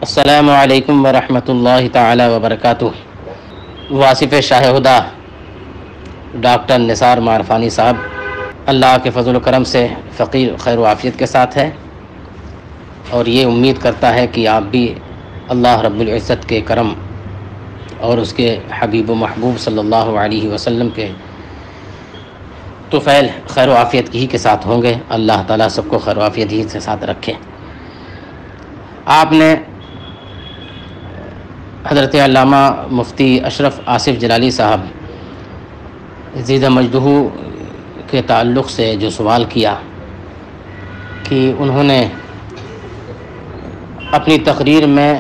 السلام علیکم ورحمۃ اللہ تعالی وبرکاتہ۔ واصف شاہ ہدیٰ ڈاکٹر نثار معرفانی صاحب اللہ کے فضل و کرم سے فقیر خیر و عافیت کے ساتھ ہے، اور یہ امید کرتا ہے کہ آپ بھی اللہ رب العزت کے کرم اور اس کے حبیب و محبوب صلی اللہ علیہ وسلم کے طفیل خیر و عافیت ہی کے ساتھ ہوں گے۔ اللہ تعالیٰ سب کو خیر و عافیت ہی کے ساتھ رکھے۔ آپ نے حضرت علامہ مفتی اشرف آصف جلالی صاحب زیدہ مجدہ کے تعلق سے جو سوال کیا کہ انہوں نے اپنی تقریر میں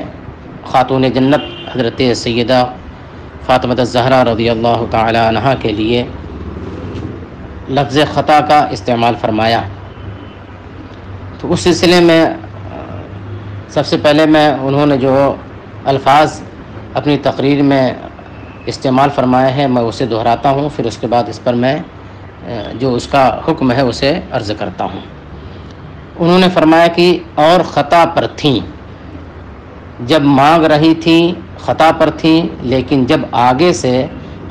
خاتون جنت حضرت سیدہ فاطمہ الزہرا رضی اللہ تعالی عنہا کے لیے لفظ خطا کا استعمال فرمایا، تو اس سلسلے میں سب سے پہلے انہوں نے جو الفاظ اپنی تقریر میں استعمال فرمائے ہیں میں اسے دہراتا ہوں، پھر اس کے بعد اس پر میں جو اس کا حکم ہے اسے عرض کرتا ہوں۔ انہوں نے فرمایا کہ اور خطا پر تھیں، جب مانگ رہی تھیں خطا پر تھیں، لیکن جب آگے سے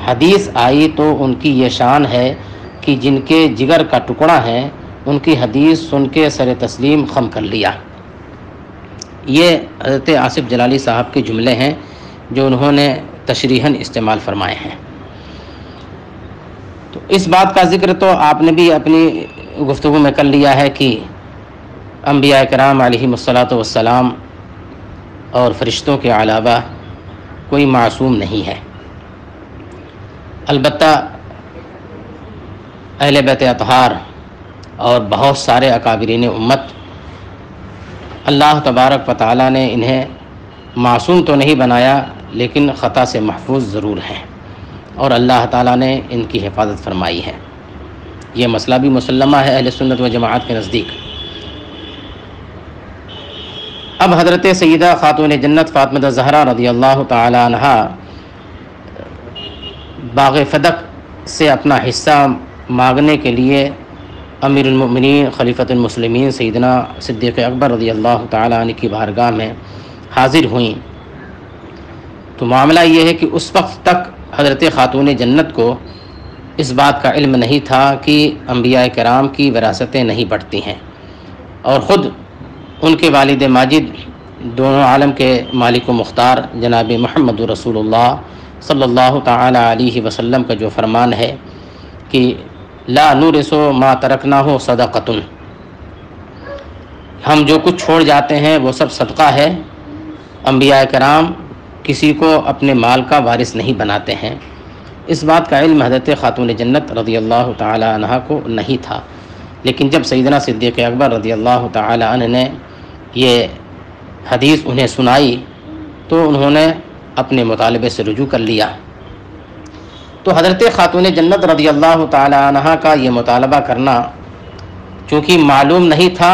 حدیث آئی تو ان کی یہ شان ہے کہ جن کے جگر کا ٹکڑا ہے ان کی حدیث سن کے سر تسلیم خم کر لیا۔ یہ حضرت آصف جلالی صاحب کے جملے ہیں جو انہوں نے تشریحاً استعمال فرمائے ہیں۔ تو اس بات کا ذکر تو آپ نے بھی اپنی گفتگو میں کر لیا ہے کہ انبیاء کرام علیہم الصلاۃ والسلام اور فرشتوں کے علاوہ کوئی معصوم نہیں ہے، البتہ اہل بیت اطہار اور بہت سارے اکابرین امت اللہ تبارک و تعالیٰ نے انہیں معصوم تو نہیں بنایا لیکن خطا سے محفوظ ضرور ہیں، اور اللہ تعالیٰ نے ان کی حفاظت فرمائی ہے۔ یہ مسئلہ بھی مسلمہ ہے اہل سنت و جماعت کے نزدیک۔ اب حضرت سیدہ خاتون جنت فاطمہ الزہرا رضی اللہ تعالی عنہا باغ فدق سے اپنا حصہ مانگنے کے لیے امیر المؤمنین خلیفۃ المسلمین سیدنا صدیق اکبر رضی اللہ تعالی عنہ کی بارگاہ میں حاضر ہوئیں، تو معاملہ یہ ہے کہ اس وقت تک حضرت خاتون جنت کو اس بات کا علم نہیں تھا کہ انبیاء کرام کی وراثتیں نہیں بڑھتی ہیں، اور خود ان کے والد ماجد دونوں عالم کے مالک و مختار جناب محمد رسول اللہ صلی اللہ تعالی علیہ وسلم کا جو فرمان ہے کہ لا نورث ما ترکنا ہو صدقۃ، ہم جو کچھ چھوڑ جاتے ہیں وہ سب صدقہ ہے۔ انبیاء کرام کسی کو اپنے مال کا وارث نہیں بناتے ہیں، اس بات کا علم حضرت خاتون جنت رضی اللہ تعالی عنہ کو نہیں تھا، لیکن جب سیدنا صدیق اکبر رضی اللہ تعالی عنہ نے یہ حدیث انہیں سنائی تو انہوں نے اپنے مطالبے سے رجوع کر لیا۔ تو حضرت خاتون جنت رضی اللہ تعالی عنہ کا یہ مطالبہ کرنا چونکہ معلوم نہیں تھا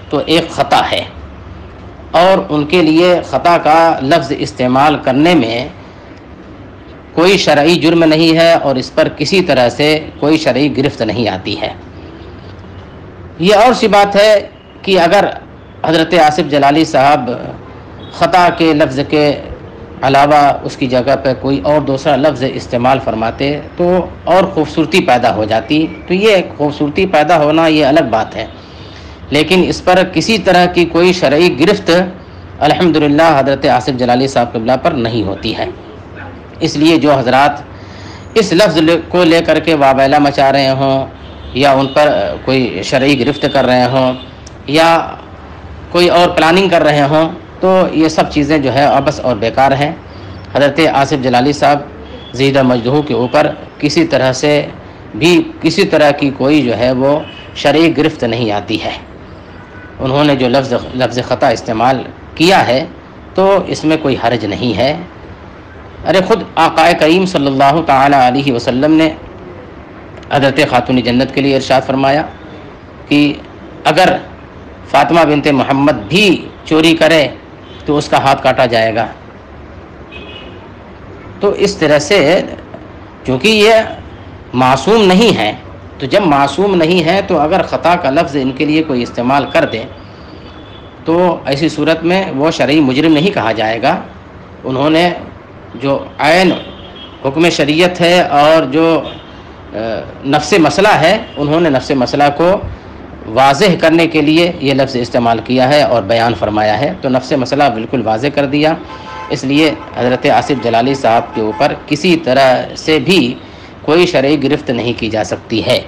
تو ایک خطا ہے، اور ان کے لیے خطا کا لفظ استعمال کرنے میں کوئی شرعی جرم نہیں ہے، اور اس پر کسی طرح سے کوئی شرعی گرفت نہیں آتی ہے۔ یہ اور سی بات ہے کہ اگر حضرت آصف جلالی صاحب خطا کے لفظ کے علاوہ اس کی جگہ پہ کوئی اور دوسرا لفظ استعمال فرماتے تو اور خوبصورتی پیدا ہو جاتی، تو یہ خوبصورتی پیدا ہونا یہ الگ بات ہے، لیکن اس پر کسی طرح کی کوئی شرعی گرفت الحمدللہ حضرت آصف جلالی صاحب قبلہ پر نہیں ہوتی ہے۔ اس لیے جو حضرات اس لفظ کو لے کر کے واویلا مچا رہے ہوں یا ان پر کوئی شرعی گرفت کر رہے ہوں یا کوئی اور پلاننگ کر رہے ہوں تو یہ سب چیزیں جو ہے عبث اور بیکار ہیں۔ حضرت آصف جلالی صاحب زیدہ مجدہ کے اوپر کسی طرح سے بھی کسی طرح کی کوئی جو ہے وہ شرعی گرفت نہیں آتی ہے۔ انہوں نے جو لفظ خطا استعمال کیا ہے تو اس میں کوئی حرج نہیں ہے۔ ارے خود آقا کریم صلی اللہ تعالی علیہ وسلم نے حضرت خاتون جنت کے لیے ارشاد فرمایا کہ اگر فاطمہ بنت محمد بھی چوری کرے تو اس کا ہاتھ کاٹا جائے گا۔ تو اس طرح سے چونکہ یہ معصوم نہیں ہے، تو جب معصوم نہیں ہے تو اگر خطا کا لفظ ان کے لیے کوئی استعمال کر دے تو ایسی صورت میں وہ شرعی مجرم نہیں کہا جائے گا. انہوں نے جو عین حکم شریعت ہے اور جو نفس مسئلہ ہے، انہوں نے نفس مسئلہ کو واضح کرنے کے لیے یہ لفظ استعمال کیا ہے اور بیان فرمایا ہے. تو نفس مسئلہ بالکل واضح کر دیا. اس لیے حضرت آصف جلالی صاحب کے اوپر کسی طرح سے بھی کوئی شرعی گرفت نہیں کی جا سکتی ہے.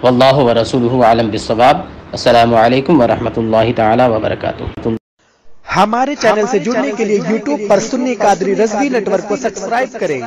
واللہ ورسولہ عالم بالصواب. السلام علیکم ورحمۃ اللہ تعالی وبرکاتہ. ہمارے چینل سے جڑنے کے لیے YouTube پر سنی قادری رضوی نیٹ ورک کو سبسکرائب کریں.